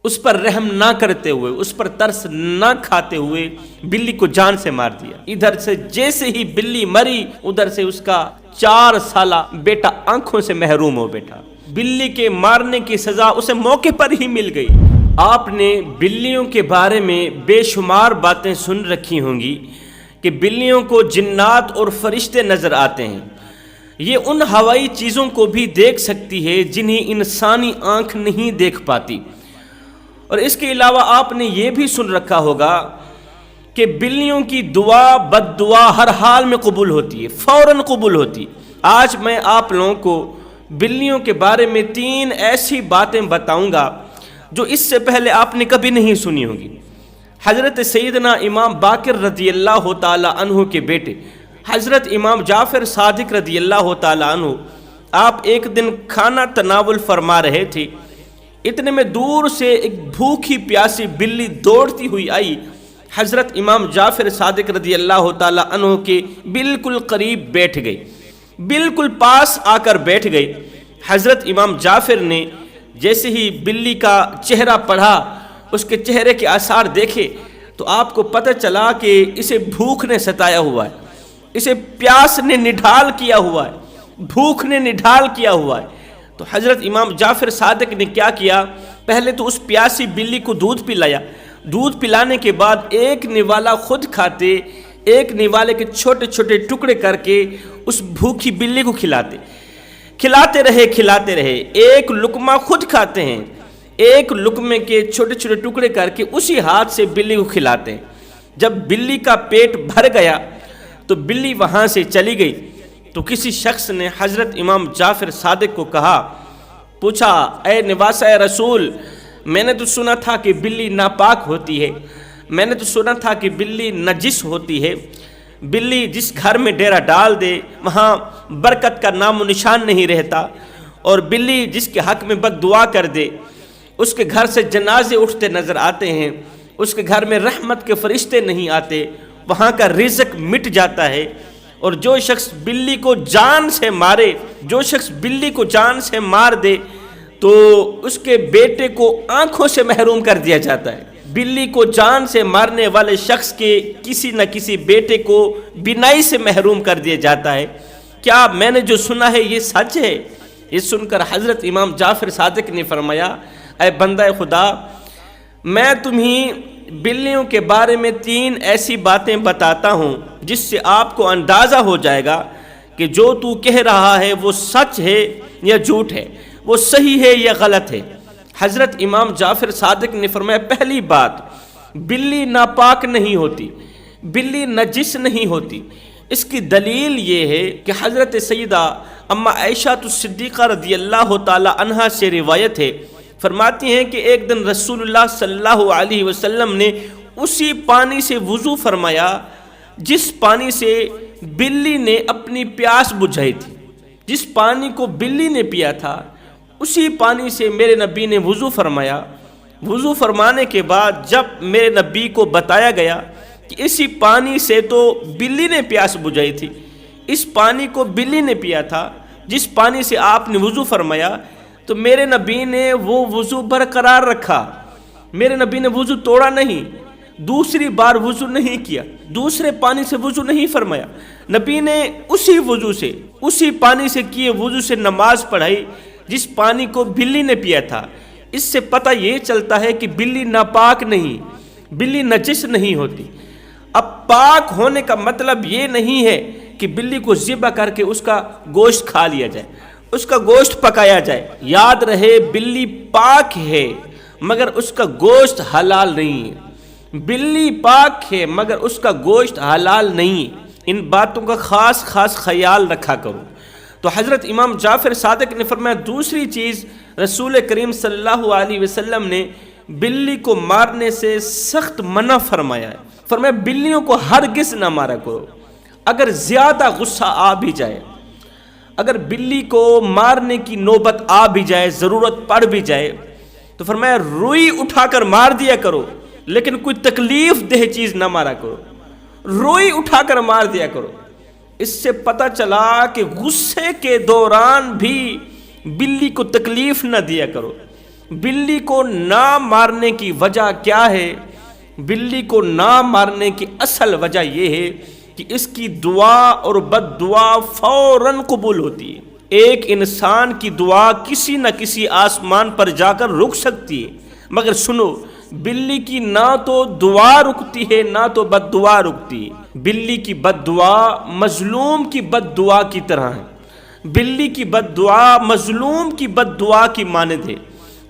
اس پر رحم نہ کرتے ہوئے، اس پر ترس نہ کھاتے ہوئے بلی کو جان سے مار دیا۔ ادھر سے جیسے ہی بلی مری، ادھر سے اس کا 4 سالہ بیٹا آنکھوں سے محروم ہو بیٹھا۔ بلی کے مارنے کی سزا اسے موقع پر ہی مل گئی۔ آپ نے بلیوں کے بارے میں بے شمار باتیں سن رکھی ہوں گی کہ بلیوں کو جنات اور فرشتے نظر آتے ہیں۔ یہ ان ہوائی چیزوں کو بھی دیکھ سکتی ہے جنہیں انسانی آنکھ نہیں دیکھ پاتی۔ اور اس کے علاوہ آپ نے یہ بھی سن رکھا ہوگا کہ بلیوں کی دعا بد دعا ہر حال میں قبول ہوتی ہے، فوراً قبول ہوتی۔ آج میں آپ لوگوں کو بلیوں کے بارے میں 3 ایسی باتیں بتاؤں گا جو اس سے پہلے آپ نے کبھی نہیں سنی ہوگی۔ حضرت سیدنا امام باقر رضی اللہ تعالی عنہ کے بیٹے حضرت امام جعفر صادق رضی اللہ تعالی عنہ، آپ ایک دن کھانا تناول فرما رہے تھے، اتنے میں دور سے ایک بھوکی پیاسی بلی دوڑتی ہوئی آئی، حضرت امام جعفر صادق رضی اللہ تعالی عنہ کے بالکل قریب بیٹھ گئی، بالکل پاس آ کر بیٹھ گئی۔ حضرت امام جعفر نے جیسے ہی بلی کا چہرہ پڑھا، اس کے چہرے کے آثار دیکھے تو آپ کو پتہ چلا کہ اسے بھوک نے ستایا ہوا ہے، اسے پیاس نے نڈھال کیا ہوا ہے، بھوک نے نڈھال کیا ہوا ہے۔ تو حضرت امام جعفر صادق نے کیا کیا؟ پہلے تو اس پیاسی بلی کو دودھ پلایا، دودھ پلانے کے بعد ایک نوالا خود کھاتے، ایک نوالے کے چھوٹے چھوٹے ٹکڑے کر کے اس بھوکی بلی کو کھلاتے رہے، ایک لقمہ خود کھاتے ہیں، ایک لقمے کے چھوٹے چھوٹے ٹکڑے کر کے اسی ہاتھ سے بلی کو کھلاتے ہیں۔ جب بلی کا پیٹ بھر گیا تو بلی وہاں سے چلی گئی تو کسی شخص نے حضرت امام جعفر صادق کو کہا، پوچھا، اے نواسہ رسول، میں نے تو سنا تھا کہ بلی ناپاک ہوتی ہے، میں نے تو سنا تھا کہ بلی نجس ہوتی ہے، بلی جس گھر میں ڈیرا ڈال دے وہاں برکت کا نام و نشان نہیں رہتا، اور بلی جس کے حق میں بد دعا کر دے اس کے گھر سے جنازے اٹھتے نظر آتے ہیں، اس کے گھر میں رحمت کے فرشتے نہیں آتے، وہاں کا رزق مٹ جاتا ہے۔ اور جو شخص بلی کو جان سے مارے، جو شخص بلی کو جان سے مار دے تو اس کے بیٹے کو آنکھوں سے محروم کر دیا جاتا ہے۔ بلی کو جان سے مارنے والے شخص کے کسی نہ کسی بیٹے کو بینائی سے محروم کر دیا جاتا ہے۔ کیا میں نے جو سنا ہے یہ سچ ہے؟ یہ سن کر حضرت امام جعفر صادق نے فرمایا، اے بندہ خدا، میں تمہیں بلیوں کے بارے میں 3 ایسی باتیں بتاتا ہوں جس سے آپ کو اندازہ ہو جائے گا کہ جو تو کہہ رہا ہے وہ سچ ہے یا جھوٹ ہے، وہ صحیح ہے یا غلط ہے۔ حضرت امام جعفر صادق نے فرمایا، پہلی بات، بلی ناپاک نہیں ہوتی، بلی نجس نہیں ہوتی۔ اس کی دلیل یہ ہے کہ حضرت سیدہ اما عائشہ الصدیقہ رضی اللہ تعالی عنہا سے روایت ہے، فرماتی ہیں کہ ایک دن رسول اللہ صلی اللہ علیہ وسلم نے اسی پانی سے وضو فرمایا جس پانی سے بلی نے اپنی پیاس بجھائی تھی، جس پانی کو بلی نے پیا تھا اسی پانی سے میرے نبی نے وضو فرمایا۔ وضو فرمانے کے بعد جب میرے نبی کو بتایا گیا کہ اسی پانی سے تو بلی نے پیاس بجھائی تھی، اس پانی کو بلی نے پیا تھا جس پانی سے آپ نے وضو فرمایا، تو میرے نبی نے وہ وضو برقرار رکھا، میرے نبی نے وضو توڑا نہیں، دوسری بار وضو نہیں کیا، دوسرے پانی سے وضو نہیں فرمایا، نبی نے اسی وضو سے، اسی پانی سے کیے وضو سے نماز پڑھائی جس پانی کو بلی نے پیا تھا۔ اس سے پتہ یہ چلتا ہے کہ بلی ناپاک نہیں، بلی نجس نہیں ہوتی۔ اب پاک ہونے کا مطلب یہ نہیں ہے کہ بلی کو ذبح کر کے اس کا گوشت کھا لیا جائے، اس کا گوشت پکایا جائے۔ یاد رہے، بلی پاک ہے مگر اس کا گوشت حلال نہیں ہے، بلی پاک ہے مگر اس کا گوشت حلال نہیں ہے۔ ان باتوں کا خاص خیال رکھا کرو۔ تو حضرت امام جعفر صادق نے فرمایا، دوسری چیز، رسول کریم صلی اللہ علیہ وسلم نے بلی کو مارنے سے سخت منع فرمایا ہے۔ فرمایا بلیوں کو ہرگز نہ مارا کرو، اگر زیادہ غصہ آ بھی جائے، اگر بلی کو مارنے کی نوبت آ بھی جائے، ضرورت پڑ بھی جائے، تو فرمایا روئی اٹھا کر مار دیا کرو، لیکن کوئی تکلیف دہ چیز نہ مارا کرو، روئی اٹھا کر مار دیا کرو۔ اس سے پتہ چلا کہ غصے کے دوران بھی بلی کو تکلیف نہ دیا کرو، بلی کو نہ مارنے کی وجہ کیا ہے؟ بلی کو نہ مارنے کی اصل وجہ یہ ہے کہ اس کی دعا اور بد دعا فوراً قبول ہوتی ہے۔ ایک انسان کی دعا کسی نہ کسی آسمان پر جا کر رک سکتی ہے، مگر سنو، بلی کی نہ تو دعا رکتی ہے نہ تو بد دعا رکتی ہے۔ بلی کی بد دعا مظلوم کی بد دعا کی طرح ہے۔ بلی کی بد دعا مظلوم کی بد دعا کی مانند ہے۔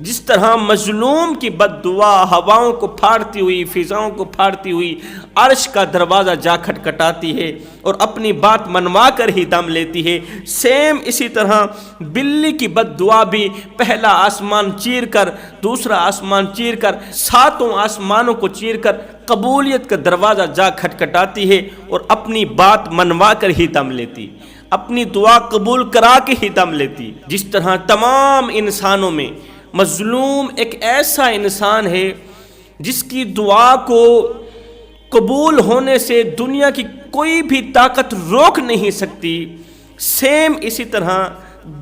جس طرح مظلوم کی بد دعا ہواؤں کو پھاڑتی ہوئی، فضاؤں کو پھاڑتی ہوئی عرش کا دروازہ جا کھٹکھٹاتی ہے اور اپنی بات منوا کر ہی دم لیتی ہے، سیم اسی طرح بلی کی بد دعا بھی پہلا آسمان چیر کر، دوسرا آسمان چیر کر، ساتوں آسمانوں کو چیر کر قبولیت کا دروازہ جا کھٹکھٹاتی ہے اور اپنی بات منوا کر ہی دم لیتی، اپنی دعا قبول کرا کے ہی دم لیتی۔ جس طرح تمام انسانوں میں مظلوم ایک ایسا انسان ہے جس کی دعا کو قبول ہونے سے دنیا کی کوئی بھی طاقت روک نہیں سکتی، سیم اسی طرح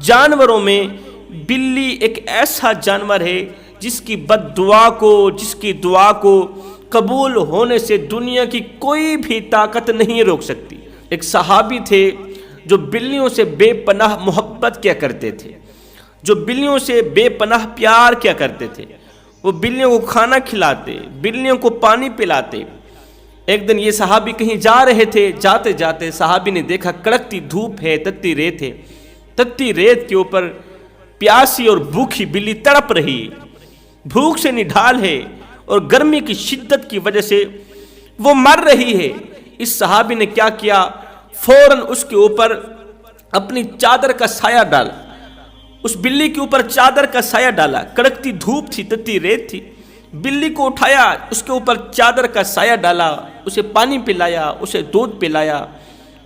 جانوروں میں بلی ایک ایسا جانور ہے جس کی بد دعا کو، جس کی دعا کو قبول ہونے سے دنیا کی کوئی بھی طاقت نہیں روک سکتی۔ ایک صحابی تھے جو بلیوں سے بے پناہ محبت کیا کرتے تھے، جو بلیوں سے بے پناہ پیار کیا کرتے تھے۔ وہ بلیوں کو کھانا کھلاتے، بلیوں کو پانی پلاتے۔ ایک دن یہ صحابی کہیں جا رہے تھے، جاتے جاتے صحابی نے دیکھا کڑکتی دھوپ ہے، تتی ریت ہے، تتی ریت کے اوپر پیاسی اور بھوکھی بلی تڑپ رہی، بھوک سے نڈھال ہے اور گرمی کی شدت کی وجہ سے وہ مر رہی ہے۔ اس صحابی نے کیا کیا؟ فوراً اس کے اوپر اپنی چادر کا سایہ ڈالا، اس بلی کے اوپر چادر کا سایہ ڈالا۔ کڑکتی دھوپ تھی، تتی ریت تھی، بلی کو اٹھایا، اس کے اوپر چادر کا سایہ ڈالا، اسے پانی پلایا، اسے دودھ پلایا۔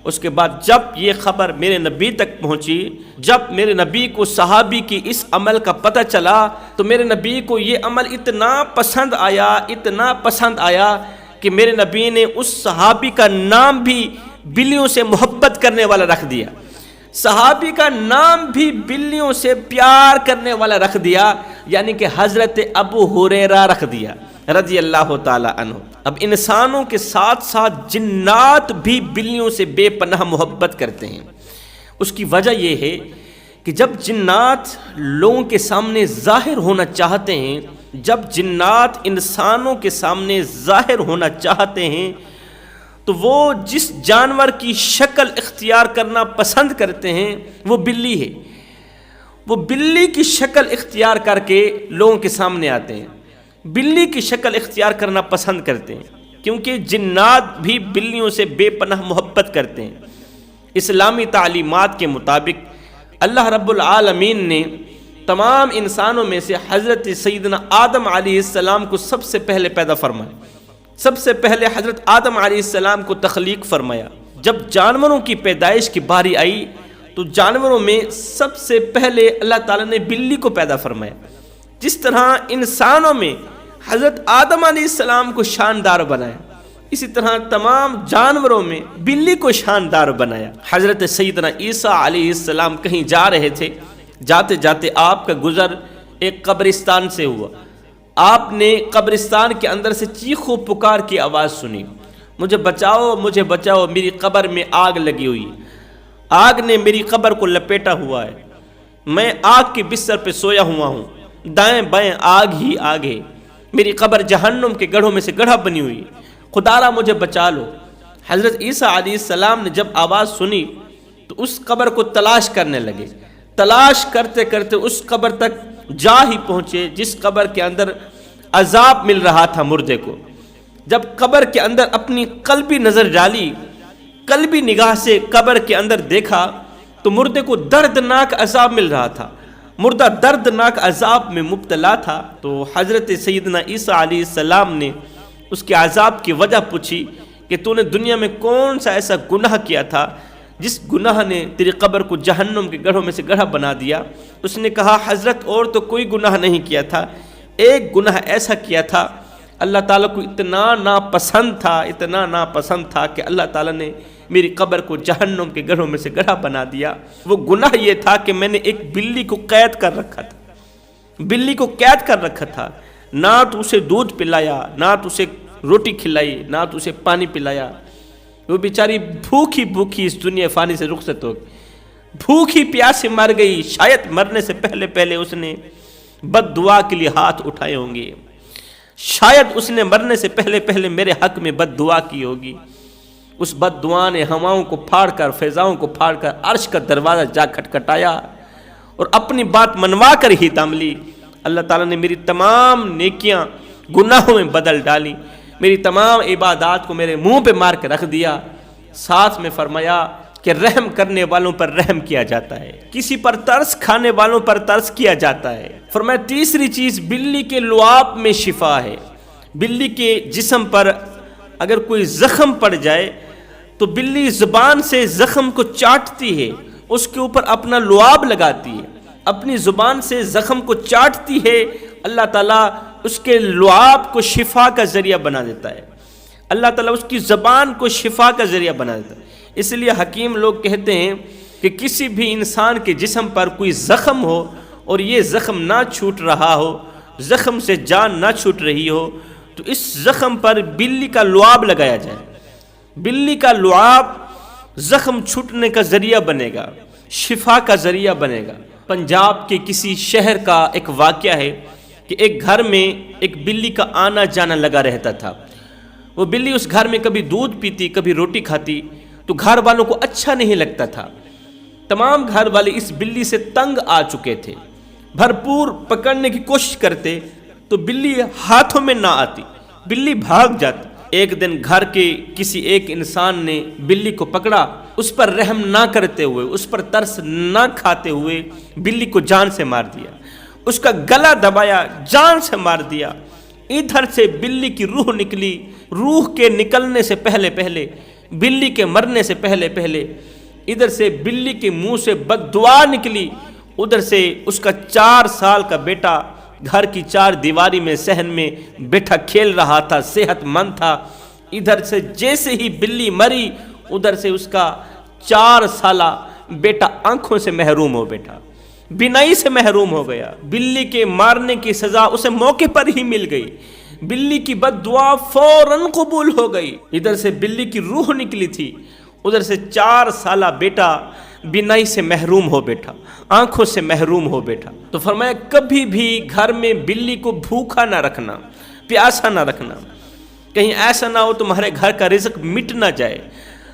اس کے بعد جب یہ خبر میرے نبی تک پہنچی، جب میرے نبی کو صحابی کی اس عمل کا پتہ چلا، تو میرے نبی کو یہ عمل اتنا پسند آیا، اتنا پسند آیا کہ میرے نبی نے اس صحابی کا نام بھی بلیوں سے محبت کرنے والا رکھ دیا، صحابی کا نام بھی بلیوں سے پیار کرنے والا رکھ دیا، یعنی کہ حضرت ابو ہریرہ رکھ دیا رضی اللہ تعالی عنہ۔ اب انسانوں کے ساتھ ساتھ جنات بھی بلیوں سے بے پناہ محبت کرتے ہیں۔ اس کی وجہ یہ ہے کہ جب جنات لوگوں کے سامنے ظاہر ہونا چاہتے ہیں، جب جنات انسانوں کے سامنے ظاہر ہونا چاہتے ہیں، تو وہ جس جانور کی شکل اختیار کرنا پسند کرتے ہیں وہ بلی ہے۔ وہ بلی کی شکل اختیار کر کے لوگوں کے سامنے آتے ہیں، بلی کی شکل اختیار کرنا پسند کرتے ہیں، کیونکہ جنات بھی بلیوں سے بے پناہ محبت کرتے ہیں۔ اسلامی تعلیمات کے مطابق اللہ رب العالمین نے تمام انسانوں میں سے حضرت سیدنا آدم علیہ السلام کو سب سے پہلے پیدا فرمایا، سب سے پہلے حضرت آدم علیہ السلام کو تخلیق فرمایا۔ جب جانوروں کی پیدائش کی باری آئی تو جانوروں میں سب سے پہلے اللہ تعالیٰ نے بلی کو پیدا فرمایا۔ جس طرح انسانوں میں حضرت آدم علیہ السلام کو شاندار بنایا، اسی طرح تمام جانوروں میں بلی کو شاندار بنایا۔ حضرت سیدنا عیسیٰ علیہ السلام کہیں جا رہے تھے، جاتے جاتے آپ کا گزر ایک قبرستان سے ہوا۔ آپ نے قبرستان کے اندر سے چیخ و پکار کی آواز سنی، مجھے بچاؤ، مجھے بچاؤ، میری قبر میں آگ لگی ہوئی ہے، آگ نے میری قبر کو لپیٹا ہوا ہے، میں آگ کے بستر پہ سویا ہوا ہوں، دائیں بائیں آگ ہی آگ ہے، میری قبر جہنم کے گڑھوں میں سے گڑھا بنی ہوئی ہے، خدا را مجھے بچا لو۔ حضرت عیسیٰ علیہ السلام نے جب آواز سنی تو اس قبر کو تلاش کرنے لگے، تلاش کرتے کرتے اس قبر تک جا ہی پہنچے جس قبر کے اندر عذاب مل رہا تھا مردے کو۔ جب قبر کے اندر اپنی قلبی نظر ڈالی، قلبی نگاہ سے قبر کے اندر دیکھا تو مردے کو دردناک عذاب مل رہا تھا، مردہ دردناک عذاب میں مبتلا تھا۔ تو حضرت سیدنا عیسیٰ علیہ السلام نے اس کے عذاب کی وجہ پوچھی کہ تو نے دنیا میں کون سا ایسا گناہ کیا تھا جس گناہ نے تیری قبر کو جہنم کے گڑھوں میں سے گڑھا بنا دیا؟ اس نے کہا حضرت اور تو کوئی گناہ نہیں کیا تھا، ایک گناہ ایسا کیا تھا اللہ تعالیٰ کو اتنا ناپسند تھا، اتنا ناپسند تھا کہ اللہ تعالیٰ نے میری قبر کو جہنم کے گڑھوں میں سے گڑھا بنا دیا۔ وہ گناہ یہ تھا کہ میں نے ایک بلی کو قید کر رکھا تھا، بلی کو قید کر رکھا تھا، نہ تو اسے دودھ پلایا، نہ تو اسے روٹی کھلائی، نہ تو اسے پانی پلایا۔ وہ بیچاری بھوکی بھوکی اس دنیا فانی سے رخصت ہو گئی، بھوکی پیاس سے مر گئی۔ شاید مرنے سے پہلے پہلے اس نے بد دعا کے لیے ہاتھ اٹھائے ہوں گے، شاید اس نے مرنے سے پہلے پہلے میرے حق میں بد دعا کی ہوگی۔ اس بد دعا نے ہواؤں کو پھاڑ کر، فضاؤں کو پھاڑ کر عرش کا دروازہ جا کھٹکھٹایا اور اپنی بات منوا کر ہی دم لی۔ اللہ تعالیٰ نے میری تمام نیکیاں گناہوں میں بدل ڈالی، میری تمام عبادات کو میرے منہ پہ مار کے رکھ دیا۔ ساتھ میں فرمایا کہ رحم کرنے والوں پر رحم کیا جاتا ہے، کسی پر ترس کھانے والوں پر ترس کیا جاتا ہے۔ فرمایا تیسری چیز، بلی کے لعاب میں شفا ہے۔ بلی کے جسم پر اگر کوئی زخم پڑ جائے تو بلی زبان سے زخم کو چاٹتی ہے، اس کے اوپر اپنا لعاب لگاتی ہے، اپنی زبان سے زخم کو چاٹتی ہے۔ اللہ تعالیٰ اس کے لعاب کو شفا کا ذریعہ بنا دیتا ہے، اللہ تعالیٰ اس کی زبان کو شفا کا ذریعہ بنا دیتا ہے۔ اس لیے حکیم لوگ کہتے ہیں کہ کسی بھی انسان کے جسم پر کوئی زخم ہو اور یہ زخم نہ چھوٹ رہا ہو، زخم سے جان نہ چھوٹ رہی ہو، تو اس زخم پر بلی کا لعاب لگایا جائے۔ بلی کا لعاب زخم چھوٹنے کا ذریعہ بنے گا، شفا کا ذریعہ بنے گا۔ پنجاب کے کسی شہر کا ایک واقعہ ہے کہ ایک گھر میں ایک بلی کا آنا جانا لگا رہتا تھا۔ وہ بلی اس گھر میں کبھی دودھ پیتی، کبھی روٹی کھاتی، تو گھر والوں کو اچھا نہیں لگتا تھا۔ تمام گھر والے اس بلی سے تنگ آ چکے تھے، بھرپور پکڑنے کی کوشش کرتے تو بلی ہاتھوں میں نہ آتی، بلی بھاگ جاتی۔ ایک دن گھر کے کسی ایک انسان نے بلی کو پکڑا، اس پر رحم نہ کرتے ہوئے، اس پر ترس نہ کھاتے ہوئے بلی کو جان سے مار دیا، اس کا گلا دبایا، جان سے مار دیا۔ ادھر سے بلی کی روح نکلی، روح کے نکلنے سے پہلے پہلے، بلی کے مرنے سے پہلے پہلے ادھر سے بلی کے منہ سے بد دعا نکلی، ادھر سے اس کا 4 سال کا بیٹا گھر کی 4 دیواری میں صحن میں بیٹھا کھیل رہا تھا، صحت مند تھا۔ ادھر سے جیسے ہی بلی مری، ادھر سے اس کا 4 سالہ بیٹا آنکھوں سے محروم ہو بیٹھا، بینائی سے محروم ہو گیا۔ بلی کے مارنے کی سزا اسے موقع پر ہی مل گئی، بلی کی بد دعا فوراً قبول ہو گئی۔ ادھر سے بلی کی روح نکلی تھی، ادھر سے 4 سالہ بیٹا بینائی سے محروم ہو بیٹھا، آنکھوں سے محروم ہو بیٹھا۔ تو فرمایا کبھی بھی گھر میں بلی کو بھوکا نہ رکھنا، پیاسا نہ رکھنا، کہیں ایسا نہ ہو تمہارے گھر کا رزق مٹ نہ جائے،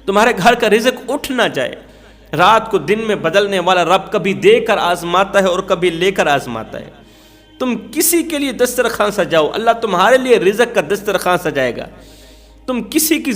تمہارے گھر کا رزق اٹھ نہ جائے۔ رات کو دن میں بدلنے والا رب کبھی دے کر آزماتا ہے اور کبھی لے کر آزماتا ہے۔ تم کسی کے لیے دسترخوان سجاؤ، اللہ تمہارے لیے رزق کا دسترخوان سجائے گا۔ تم کسی کی